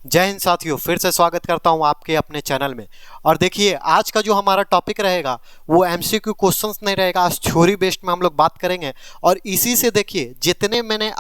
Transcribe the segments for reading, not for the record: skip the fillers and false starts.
जय हिंद साथियों, फिर से स्वागत करता हूं आपके अपने चैनल में। और देखिए, आज का जो हमारा टॉपिक रहेगा वो एमसीक्यू क्वेश्चंस नहीं रहेगा। आज थ्योरी बेस्ड में हम लोग बात करेंगे। और इसी से देखिए, जितने मैंने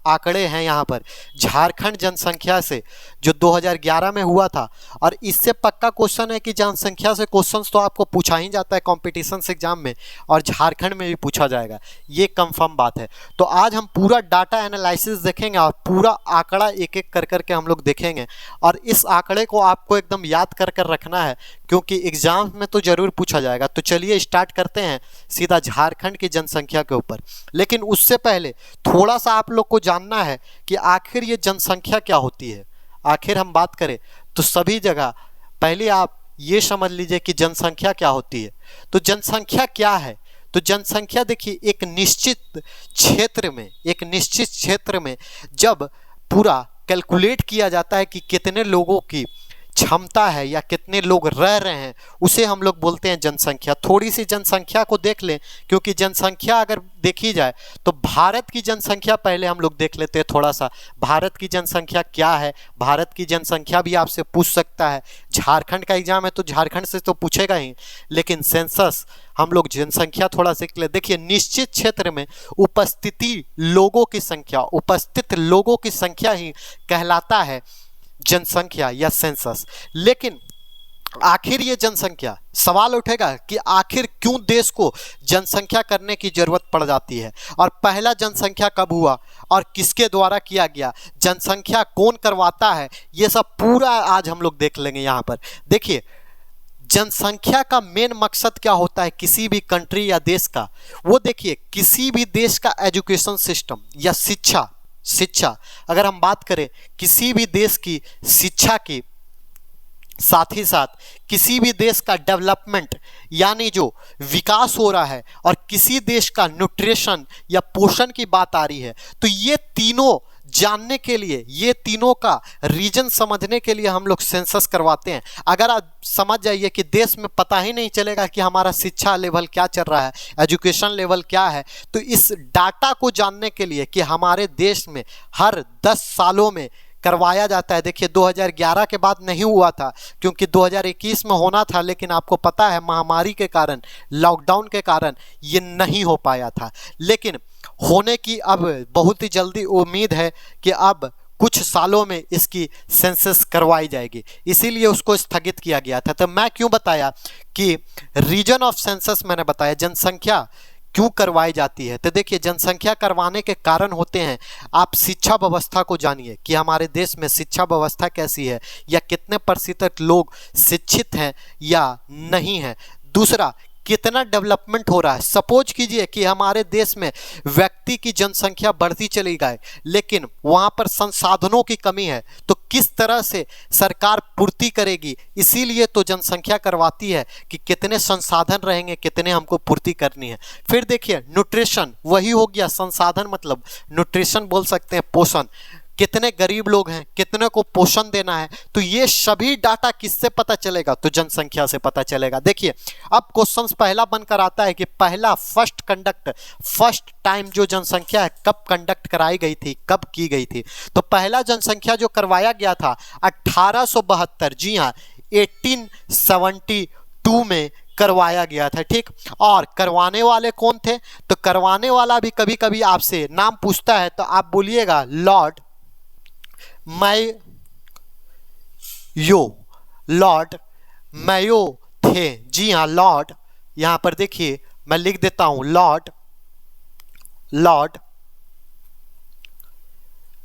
आंकड़े हैं यहाँ पर झारखंड जनसंख्या से जो 2011 में हुआ था, और इससे पक्का क्वेश्चन है कि जनसंख्या से क्वेश्चंस तो आपको पूछा ही जाता है कॉम्पिटिशन एग्जाम में, और झारखंड में भी पूछा जाएगा, ये कंफर्म बात है। तो आज हम पूरा डाटा एनालिसिस देखेंगे और पूरा आंकड़ा एक एक कर करके हम लोग देखेंगे। और इस आंकड़े को आपको एकदम याद कर कर रखना है, क्योंकि एग्जाम में तो जरूर पूछा जाएगा। तो चलिए स्टार्ट करते हैं सीधा झारखंड की जनसंख्या के ऊपर। लेकिन उससे पहले थोड़ा सा आप लोग को जानना है कि आखिर ये जनसंख्या क्या होती है। आखिर हम बात करें तो सभी जगह पहले आप ये समझ लीजिए कि जनसंख्या क्या होती है। तो जनसंख्या क्या है? तो जनसंख्या देखिए, एक निश्चित क्षेत्र में जब पूरा कैलकुलेट किया जाता है कि कितने लोगों की क्षमता है या कितने लोग रह रहे हैं, उसे हम लोग बोलते हैं जनसंख्या। थोड़ी सी जनसंख्या को देख लें, क्योंकि जनसंख्या अगर देखी जाए तो भारत की जनसंख्या पहले हम लोग देख लेते हैं थोड़ा सा। भारत की जनसंख्या क्या है? भारत की जनसंख्या भी आपसे पूछ सकता है। झारखंड का एग्जाम है तो झारखंड से तो पूछेगा ही, लेकिन सेंसस हम लोग जनसंख्या थोड़ा सीख ले। देखिए, निश्चित क्षेत्र में उपस्थित लोगों की संख्या ही कहलाता है जनसंख्या या सेंसस। लेकिन आखिर ये जनसंख्या, सवाल उठेगा कि आखिर क्यों देश को जनसंख्या करने की जरूरत पड़ जाती है, और पहला जनसंख्या कब हुआ और किसके द्वारा किया गया, जनसंख्या कौन करवाता है, ये सब पूरा आज हम लोग देख लेंगे। यहाँ पर देखिए, जनसंख्या का मेन मकसद क्या होता है किसी भी कंट्री या देश का। वो देखिए, किसी भी देश का एजुकेशन सिस्टम या शिक्षा अगर हम बात करें किसी भी देश की शिक्षा की, साथ ही साथ किसी भी देश का डेवलपमेंट यानी जो विकास हो रहा है, और किसी देश का न्यूट्रिशन या पोषण की बात आ रही है, तो ये तीनों जानने के लिए, ये तीनों का रीजन समझने के लिए हम लोग सेंसस करवाते हैं। अगर आप समझ जाइए कि देश में पता ही नहीं चलेगा कि हमारा शिक्षा लेवल क्या चल रहा है, एजुकेशन लेवल क्या है, तो इस डाटा को जानने के लिए कि हमारे देश में हर 10 सालों में करवाया जाता है। देखिए, 2011 के बाद नहीं हुआ था, क्योंकि 2021 में होना था, लेकिन आपको पता है महामारी के कारण, लॉकडाउन के कारण ये नहीं हो पाया था। लेकिन होने की अब बहुत ही जल्दी उम्मीद है कि अब कुछ सालों में इसकी सेंसस करवाई जाएगी, इसीलिए उसको स्थगित किया गया था। तो मैं क्यों बताया कि रीजन ऑफ सेंसस, मैंने बताया जनसंख्या क्यों करवाई जाती है। तो देखिए, जनसंख्या करवाने के कारण होते हैं, आप शिक्षा व्यवस्था को जानिए कि हमारे देश में शिक्षा व्यवस्था कैसी है, या कितने प्रतिशत लोग शिक्षित हैं या नहीं है। दूसरा, कितना डेवलपमेंट हो रहा है। सपोज कीजिए कि हमारे देश में व्यक्ति की जनसंख्या बढ़ती चली गई, लेकिन वहाँ पर संसाधनों की कमी है, तो किस तरह से सरकार पूर्ति करेगी। इसीलिए तो जनसंख्या करवाती है कि कितने संसाधन रहेंगे, कितने हमको पूर्ति करनी है। फिर देखिए, न्यूट्रिशन वही हो गया, संसाधन मतलब न्यूट्रिशन बोल सकते हैं, पोषण। कितने गरीब लोग हैं, कितने को पोषण देना है, तो ये सभी डाटा किससे पता चलेगा? तो जनसंख्या से पता चलेगा। देखिए, अब क्वेश्चन पहला बनकर आता है कि पहला फर्स्ट टाइम जो जनसंख्या है कब कंडक्ट कराई गई थी, कब की गई थी। तो पहला जनसंख्या जो करवाया गया था 1872, जी हाँ, 1872 में करवाया गया था, ठीक। और करवाने वाले कौन थे? तो करवाने वाला भी कभी कभी आपसे नाम पूछता है, तो आप बोलिएगा लॉर्ड मैयो थे। जी हाँ, लॉर्ड, यहां पर देखिए मैं लिख देता हूं, लॉर्ड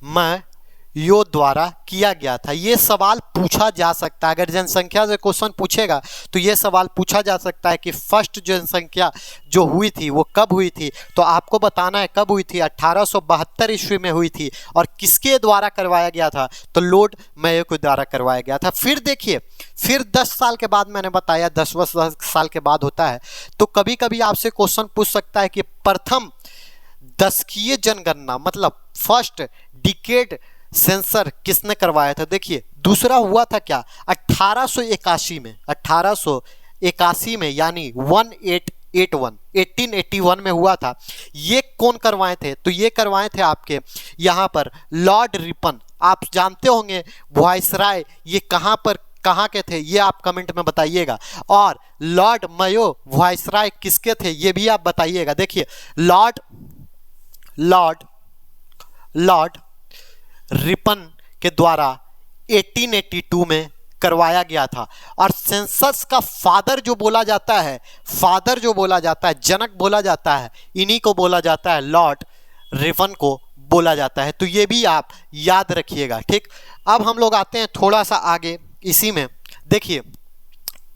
मैयो द्वारा किया गया था। ये सवाल पूछा जा सकता है, अगर जनसंख्या से क्वेश्चन पूछेगा तो ये सवाल पूछा जा सकता है कि फर्स्ट जनसंख्या जो हुई थी वो कब हुई थी। तो आपको बताना है कब हुई थी, 1872 ईस्वी में हुई थी। और किसके द्वारा करवाया गया था? तो लॉर्ड मेयो के द्वारा करवाया गया था। फिर देखिए, फिर 10 साल के बाद, मैंने बताया 10 साल के बाद होता है, तो कभी कभी आपसे क्वेश्चन पूछ सकता है कि प्रथम दशकीय जनगणना मतलब फर्स्ट डिकेड सेंसर किसने करवाया था। देखिए, दूसरा हुआ था क्या, 1881 में यानी 1881 में हुआ था। ये कौन करवाए थे? तो ये करवाए थे आपके यहाँ पर लॉर्ड रिपन आप जानते होंगे वायसराय ये कहाँ के थे, ये आप कमेंट में बताइएगा। और लॉर्ड मायो वायसराय किसके थे ये भी आप बताइएगा। देखिए लॉर्ड रिपन के द्वारा 1882 में करवाया गया था। और सेंसस का फादर जो बोला जाता है, जनक बोला जाता है, इन्हीं को बोला जाता है, लॉर्ड रिपन को बोला जाता है। तो ये भी आप याद रखिएगा, ठीक। अब हम लोग आते हैं थोड़ा सा आगे, इसी में देखिए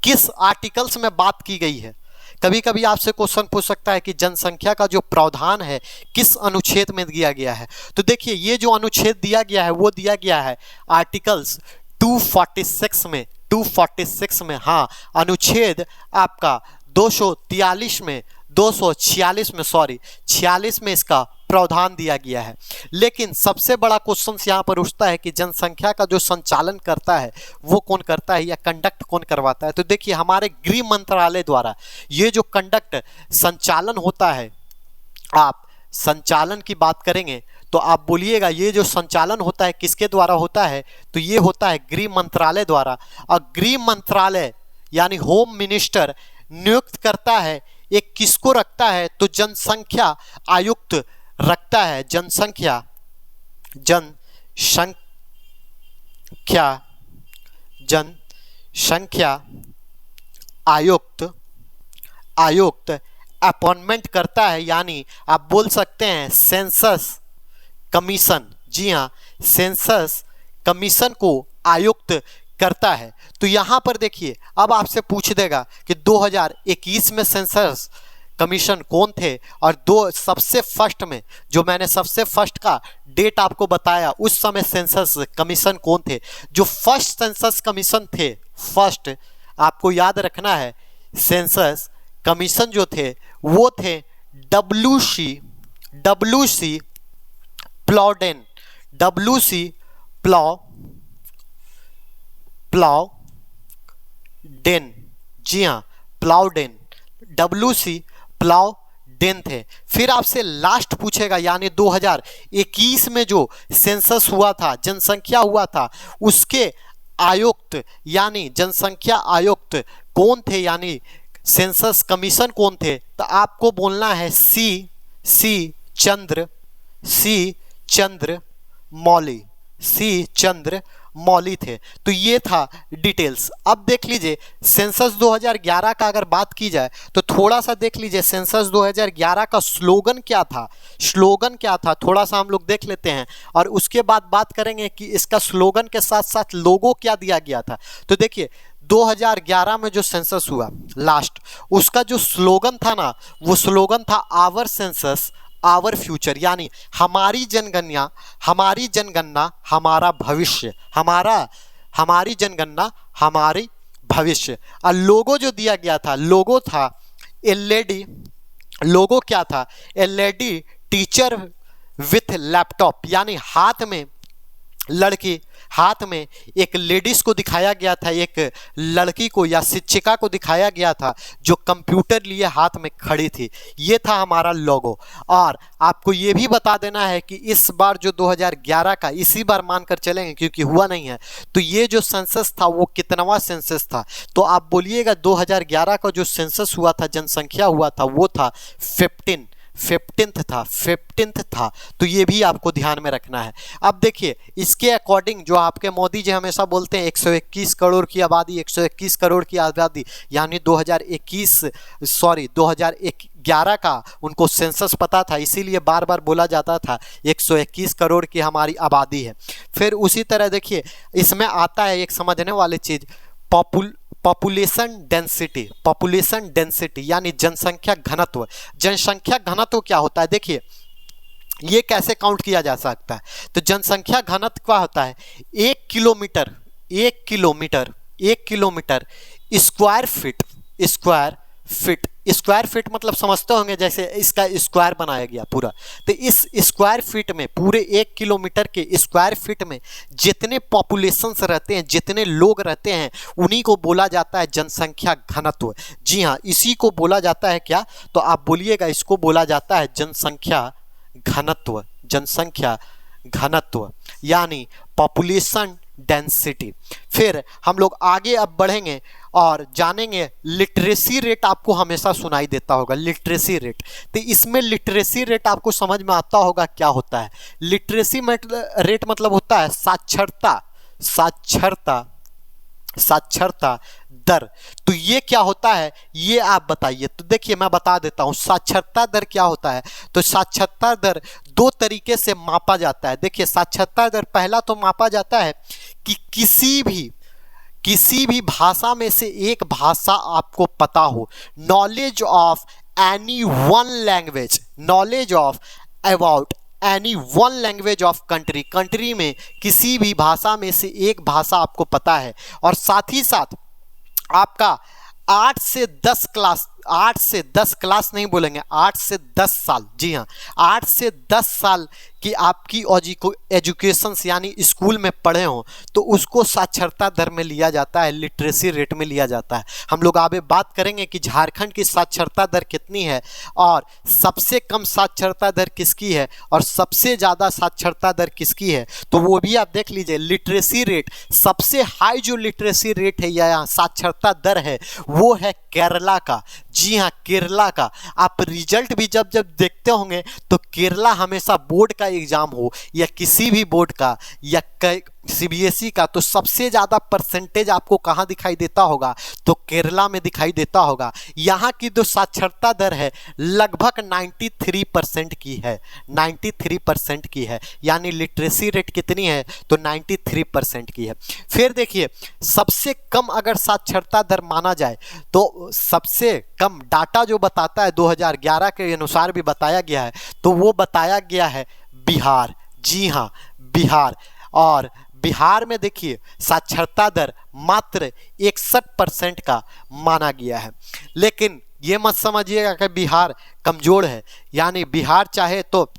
किस आर्टिकल्स में बात की गई है। कभी कभी आपसे क्वेश्चन पूछ सकता है कि जनसंख्या का जो प्रावधान है किस अनुच्छेद में दिया गया है। तो देखिए ये जो अनुच्छेद दिया गया है वो दिया गया है आर्टिकल्स 246 में, 246 में, हाँ, अनुच्छेद आपका 246 में इसका प्रावधान दिया गया है। लेकिन सबसे बड़ा क्वेश्चन यहाँ पर उठता है कि जनसंख्या का जो संचालन करता है वो कौन करता है या कंडक्ट कौन करवाता है। तो देखिए हमारे गृह मंत्रालय द्वारा ये जो कंडक्ट संचालन होता है, आप संचालन की बात करेंगे तो आप बोलिएगा ये जो संचालन होता है किसके द्वारा होता है, तो ये होता है गृह मंत्रालय द्वारा। और गृह मंत्रालय यानी होम मिनिस्टर नियुक्त करता है, एक किसको रखता है, तो जनसंख्या आयुक्त रखता है, जनसंख्या आयुक्त अपॉइंटमेंट करता है, यानी आप बोल सकते हैं सेंसस कमीशन। जी हाँ, सेंसस कमीशन को आयुक्त करता है। तो यहाँ पर देखिए अब आपसे पूछ देगा कि 2021 में सेंसस कमीशन कौन थे, और सबसे फर्स्ट में जो मैंने सबसे फर्स्ट का डेट आपको बताया उस समय सेंसस कमीशन कौन थे। जो फर्स्ट सेंसस कमीशन थे, फर्स्ट आपको याद रखना है, सेंसस कमीशन जो थे वो थे WC प्लाउडेन, प्लाउडेन, जी हाँ प्लाउडेन, WC प्लाउडेन थे। फिर आपसे लास्ट पूछेगा यानी 2021 में जो सेंसस हुआ था, जनसंख्या हुआ था, उसके आयुक्त यानी जनसंख्या आयुक्त कौन थे, यानी सेंसस कमीशन कौन थे। तो आपको बोलना है सी चंद्र मौली थे। तो ये था डिटेल्स। अब देख लीजिए सेंसस 2011 का अगर बात की जाए तो थोड़ा सा देख लीजिए सेंसस 2011 का स्लोगन क्या था, थोड़ा सा हम लोग देख लेते हैं और उसके बाद बात करेंगे कि इसका स्लोगन के साथ साथ लोगो क्या दिया गया था। तो देखिए 2011 में जो सेंसस हुआ लास्ट, उसका जो स्लोगन था ना, वो स्लोगन था आवर सेंसस आवर फ्यूचर, यानी हमारी जनगणना हमारा भविष्य, हमारी जनगणना हमारी भविष्य। और लोगो जो दिया गया था, लोगो था LED, लोगो क्या था, LED टीचर विथ लैपटॉप, यानी हाथ में एक लेडीज को दिखाया गया था, एक लड़की को या शिक्षिका को दिखाया गया था जो कंप्यूटर लिए हाथ में खड़ी थी। ये था हमारा लोगो। और आपको ये भी बता देना है कि इस बार जो 2011 का, इसी बार मानकर चलेंगे क्योंकि हुआ नहीं है, तो ये जो सेंसस था वो कितनवां सेंसस था। तो आप बोलिएगा 2011 का जो सेंसस हुआ था, जनसंख्या हुआ था, वो था 15th था। तो ये भी आपको ध्यान में रखना है। अब देखिए इसके अकॉर्डिंग जो आपके मोदी जी हमेशा बोलते हैं 121 करोड़ की आबादी, 121 करोड़ की आबादी, यानी 2011 का उनको सेंसस पता था, इसीलिए बार बार बोला जाता था 121 करोड़ की हमारी आबादी है। फिर उसी तरह देखिए इसमें आता है एक समझने वाली चीज़, पॉपुलेशन डेंसिटी यानी जनसंख्या घनत्व। जनसंख्या घनत्व क्या होता है, देखिए ये कैसे काउंट किया जा सकता है। तो जनसंख्या घनत्व क्या होता है, 1 किलोमीटर स्क्वायर फीट मतलब समझते होंगे, जैसे इसका स्क्वायर बनाया गया पूरा। तो इस स्क्वायर फीट में, पूरे 1 किलोमीटर के स्क्वायर फीट में जितने पॉपुलेशंस रहते हैं, जितने लोग रहते हैं, उन्हीं को बोला जाता है जनसंख्या घनत्व। जी हाँ, इसी को बोला जाता है क्या, तो आप बोलिएगा इसको बोला जाता है जनसंख्या घनत्व। जनसंख्या घनत्व यानी पॉपुलेशन डेंसिटी। फिर हम लोग आगे अब बढ़ेंगे और जानेंगे लिटरेसी रेट। आपको हमेशा सुनाई देता होगा लिटरेसी रेट, तो इसमें लिटरेसी रेट आपको समझ में आता होगा क्या होता है। लिटरेसी रेट मतलब होता है साक्षरता दर। तो ये क्या होता है ये आप बताइए। तो देखिए मैं बता देता हूँ साक्षरता दर क्या होता है। तो साक्षरता दर दो तरीके से मापा जाता है। देखिए साक्षरता दर पहला तो मापा जाता है कि किसी भी भाषा में से एक भाषा आपको पता हो, knowledge of any one language, knowledge of about any one language of country में किसी भी भाषा में से एक भाषा आपको पता है, और साथ ही साथ आपका 8 से 10 क्लास नहीं बोलेंगे, 8 से 10 साल, जी हाँ 8 से 10 साल की आपकी एजुकेशन यानी स्कूल में पढ़े हों तो उसको साक्षरता दर में लिया जाता है, लिटरेसी रेट में लिया जाता है। हम लोग आगे बात करेंगे कि झारखंड की साक्षरता दर कितनी है और सबसे कम साक्षरता दर किसकी है और सबसे ज़्यादा साक्षरता दर किसकी है, तो वो भी आप देख लीजिए। लिटरेसी रेट सबसे हाई जो लिटरेसी रेट है या साक्षरता दर है वो है केरला का, जी हाँ केरला का। आप रिजल्ट भी जब देखते होंगे तो केरला हमेशा बोर्ड का एग्जाम हो या किसी भी बोर्ड का या सीबीएसई का, तो सबसे ज़्यादा परसेंटेज आपको कहाँ दिखाई देता होगा, तो केरला में दिखाई देता होगा। यहाँ की जो साक्षरता दर है लगभग 93% की है, 93% की है, यानी लिटरेसी रेट कितनी है तो 93% की है। फिर देखिए सबसे कम अगर साक्षरता दर माना जाए तो सबसे कम डाटा जो बताता है 2011 के अनुसार भी बताया गया है, तो वो बताया गया है बिहार, जी हाँ बिहार। और बिहार में देखिए साक्षरता दर मात्र 61% का माना गया है। लेकिन ये मत समझिएगा कि बिहार कमज़ोर है, यानी बिहार चाहे तो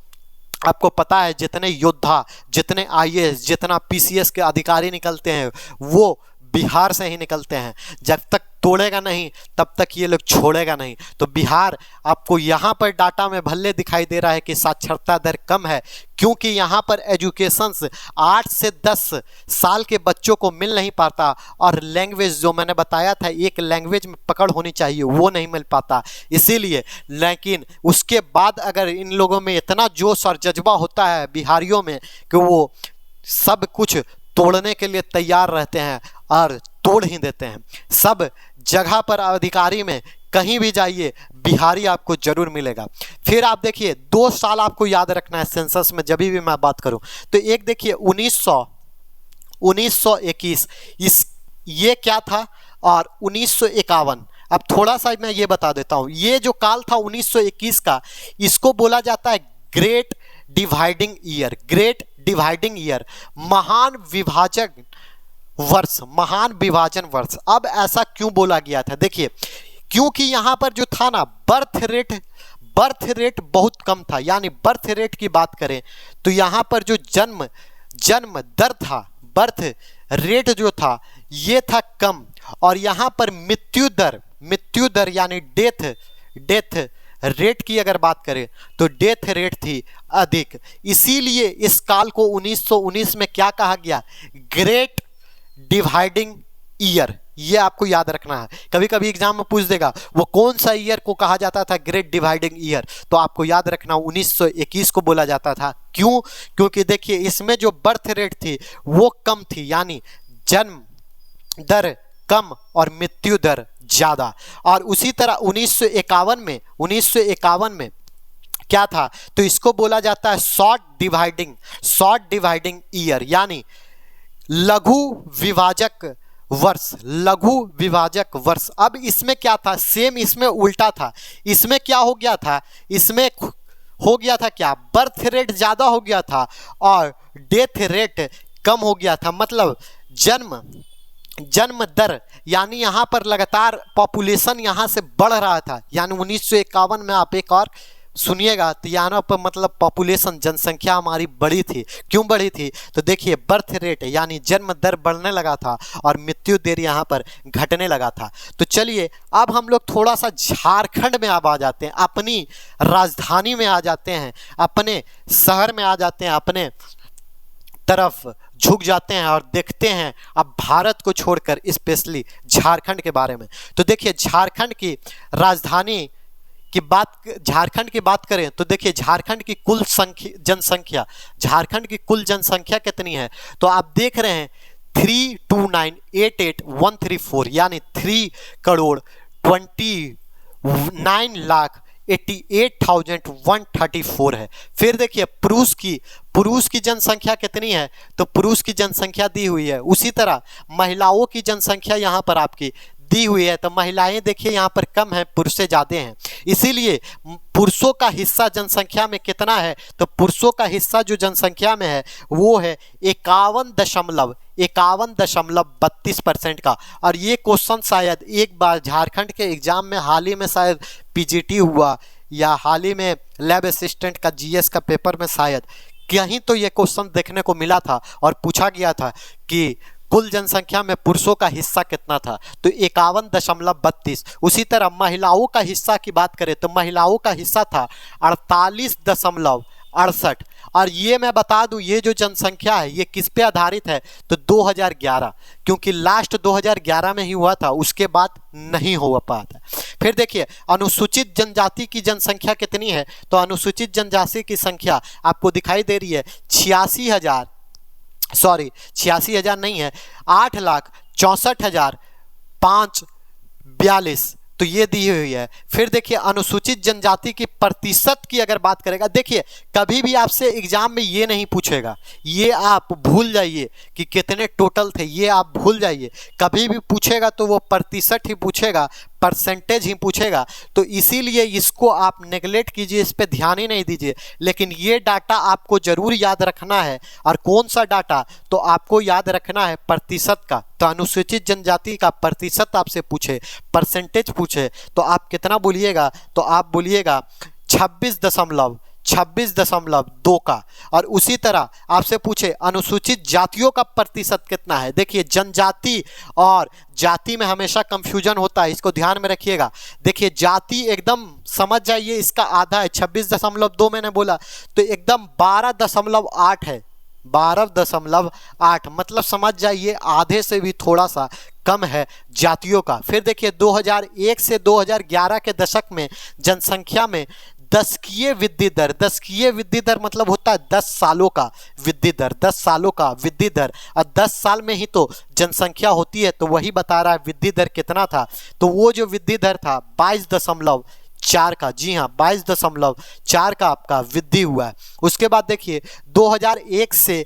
आपको पता है जितने योद्धा, जितने आईएएस, जितना पीसीएस के अधिकारी निकलते हैं वो बिहार से ही निकलते हैं। जब तक तोड़ेगा नहीं तब तक ये लोग छोड़ेगा नहीं। तो बिहार आपको यहाँ पर डाटा में भले दिखाई दे रहा है कि साक्षरता दर कम है, क्योंकि यहाँ पर एजुकेशंस 8 से 10 साल के बच्चों को मिल नहीं पाता, और लैंग्वेज जो मैंने बताया था एक लैंग्वेज में पकड़ होनी चाहिए वो नहीं मिल पाता, इसीलिए। लेकिन उसके बाद अगर इन लोगों में इतना जोश और जज्बा होता है बिहारियों में कि वो सब कुछ तोड़ने के लिए तैयार रहते हैं और तोड़ ही देते हैं। सब जगह पर अधिकारी में कहीं भी जाइए बिहारी आपको जरूर मिलेगा। फिर आप देखिए 2 साल आपको याद रखना है सेंसस में जब भी मैं बात करूं, तो एक देखिए 1921 इस ये क्या था, और 1951। अब थोड़ा सा मैं ये बता देता हूं, ये जो काल था 1921 का, इसको बोला जाता है great dividing year, great dividing year, महान विभाजन वर्ष। अब ऐसा क्यों बोला गया था, देखिए क्योंकि यहाँ पर जो था ना बर्थ रेट बहुत कम था, यानी बर्थ रेट की बात करें तो यहाँ पर जो जन्म दर था, बर्थ रेट जो था ये था कम, और यहाँ पर मृत्यु दर यानी डेथ रेट की अगर बात करें तो डेथ रेट थी अधिक। इसीलिए इस काल को 1919 में क्या कहा गया, ग्रेट डिवाइडिंग ईयर। ये आपको याद रखना है, कभी कभी एग्जाम में पूछ देगा वो कौन सा ईयर को कहा जाता था ग्रेट डिवाइडिंग ईयर, तो आपको याद रखना 1921 को बोला जाता था। क्यों, क्योंकि देखिए इसमें जो बर्थ रेट थी वो कम थी, यानी जन्म दर कम और मृत्यु दर ज़्यादा। और उसी तरह 1951 में क्या था, तो इसको बोला जाता है शॉर्ट डिवाइडिंग ईयर, यानी लघु विभाजक वर्ष। अब इसमें क्या था, सेम इसमें उल्टा था। इसमें क्या हो गया था, इसमें हो गया था क्या, बर्थ रेट ज़्यादा हो गया था और डेथ रेट कम हो गया था। मतलब जन्म दर, यानी यहाँ पर लगातार पॉपुलेशन यहाँ से बढ़ रहा था, यानी 1951 में आप एक और सुनिएगा तो यहाँ पर मतलब पॉपुलेशन जनसंख्या हमारी बढ़ी थी। क्यों बढ़ी थी, तो देखिए बर्थ रेट यानी जन्म दर बढ़ने लगा था और मृत्यु दर यहाँ पर घटने लगा था। तो चलिए अब हम लोग थोड़ा सा झारखंड में अब आ जाते हैं, अपनी राजधानी में आ जाते हैं, अपने शहर में आ जाते हैं, अपने तरफ झुक जाते हैं और देखते हैं अब भारत को छोड़कर स्पेशली झारखंड के बारे में। तो देखिए झारखंड की राजधानी की बात, झारखंड की बात करें तो देखिए झारखंड की कुल जनसंख्या, झारखंड की कुल जनसंख्या कितनी है, तो आप देख रहे हैं 329,88,134 यानी 3,29,88,134 है। फिर देखिए पुरुष की जनसंख्या कितनी है, तो पुरुष की जनसंख्या दी हुई है। उसी तरह महिलाओं की जनसंख्या यहाँ पर आपकी दी हुई है, तो महिलाएं देखिए यहाँ पर कम है, पुरुष से ज़्यादा हैं। इसीलिए पुरुषों का हिस्सा जनसंख्या में कितना है, तो पुरुषों का हिस्सा जो जनसंख्या में है वो है 51.32% का। और ये क्वेश्चन शायद एक बार झारखंड के एग्जाम में हाल ही में शायद पीजीटी हुआ या हाल ही में लैब असिस्टेंट का जीएस का पेपर में शायद कहीं तो ये क्वेश्चन देखने को मिला था और पूछा गया था कि कुल जनसंख्या में पुरुषों का हिस्सा कितना था, तो 51.32। उसी तरह महिलाओं का हिस्सा की बात करें तो महिलाओं का हिस्सा था 48.68। और ये मैं बता दूं ये जो जनसंख्या है ये किस पे आधारित है, तो 2011, क्योंकि लास्ट 2011 में ही हुआ था, उसके बाद नहीं हो पाता। फिर देखिए अनुसूचित जनजाति की जनसंख्या कितनी है, तो अनुसूचित जनजाति की संख्या आपको दिखाई दे रही है 86,000 नहीं है, 8,64,542, तो ये दी हुई है। फिर देखिए अनुसूचित जनजाति की प्रतिशत की अगर बात करेगा, देखिए कभी भी आपसे एग्जाम में ये नहीं पूछेगा, ये आप भूल जाइए कि कितने टोटल थे, ये आप भूल जाइए। कभी भी पूछेगा तो वो प्रतिशत ही पूछेगा, परसेंटेज ही पूछेगा। तो इसीलिए इसको आप नेगलेक्ट कीजिए, इस पे ध्यान ही नहीं दीजिए। लेकिन ये डाटा आपको जरूर याद रखना है। और कौन सा डाटा, तो आपको याद रखना है प्रतिशत का। तो अनुसूचित जनजाति का प्रतिशत आपसे पूछे, परसेंटेज पूछे, तो आप कितना बोलिएगा, तो आप बोलिएगा 26.2 का। और उसी तरह आपसे पूछे अनुसूचित जातियों का प्रतिशत कितना है, देखिए जनजाति और जाति में हमेशा कंफ्यूजन होता है, इसको ध्यान में रखिएगा। देखिए जाति एकदम समझ जाइए, इसका आधा है, 26.2 मैंने बोला, तो एकदम 12.8 है, 12.8, मतलब समझ जाइए आधे से भी थोड़ा सा कम है जातियों का। फिर देखिए 2001 से 2011 के दशक में जनसंख्या में दशकीय वृद्धि दर मतलब होता है 10 सालों का वृद्धि दर, 10 सालों का वृद्धि दर। और 10 साल में ही तो जनसंख्या होती है, तो वही बता रहा है वृद्धि दर कितना था। तो वो जो वृद्धि दर था 22.4 का, जी हाँ 22.4 का आपका वृद्धि हुआ है। उसके बाद देखिए 2001 से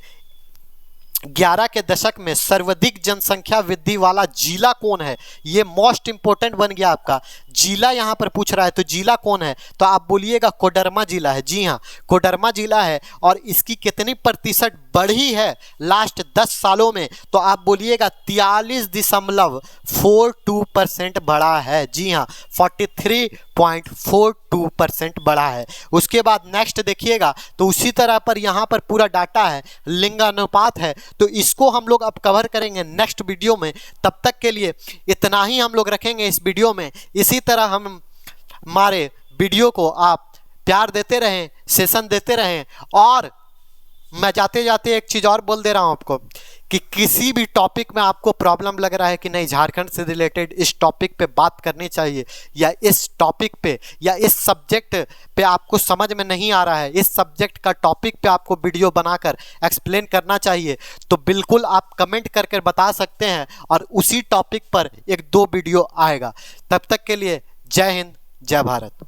11 के दशक में सर्वाधिक जनसंख्या वृद्धि वाला जिला कौन है, ये मोस्ट इंपोर्टेंट बन गया आपका। जिला यहाँ पर पूछ रहा है, तो जिला कौन है, तो आप बोलिएगा कोडरमा जिला है, जी हाँ कोडरमा जिला है। और इसकी कितनी प्रतिशत बढ़ी है लास्ट 10 सालों में, तो आप बोलिएगा 43.42% बढ़ा है, जी हाँ 43.42% बढ़ा है। उसके बाद नेक्स्ट देखिएगा, तो उसी तरह पर यहाँ पर पूरा डाटा है, लिंगानुपात है, तो इसको हम लोग अब कवर करेंगे नेक्स्ट वीडियो में। तब तक के लिए इतना ही हम लोग रखेंगे इस वीडियो में। इसी तरह हम हमारे वीडियो को आप प्यार देते रहें, सेशन देते रहें। और मैं जाते जाते एक चीज़ और बोल दे रहा हूं आपको कि किसी भी टॉपिक में आपको प्रॉब्लम लग रहा है कि नहीं झारखंड से रिलेटेड इस टॉपिक पे बात करनी चाहिए, या इस टॉपिक पे या इस सब्जेक्ट पे आपको समझ में नहीं आ रहा है, इस सब्जेक्ट का टॉपिक पे आपको वीडियो बनाकर एक्सप्लेन करना चाहिए, तो बिल्कुल आप कमेंट करके बता सकते हैं और उसी टॉपिक पर 1-2 वीडियो आएगा। तब तक के लिए जय हिंद, जय भारत।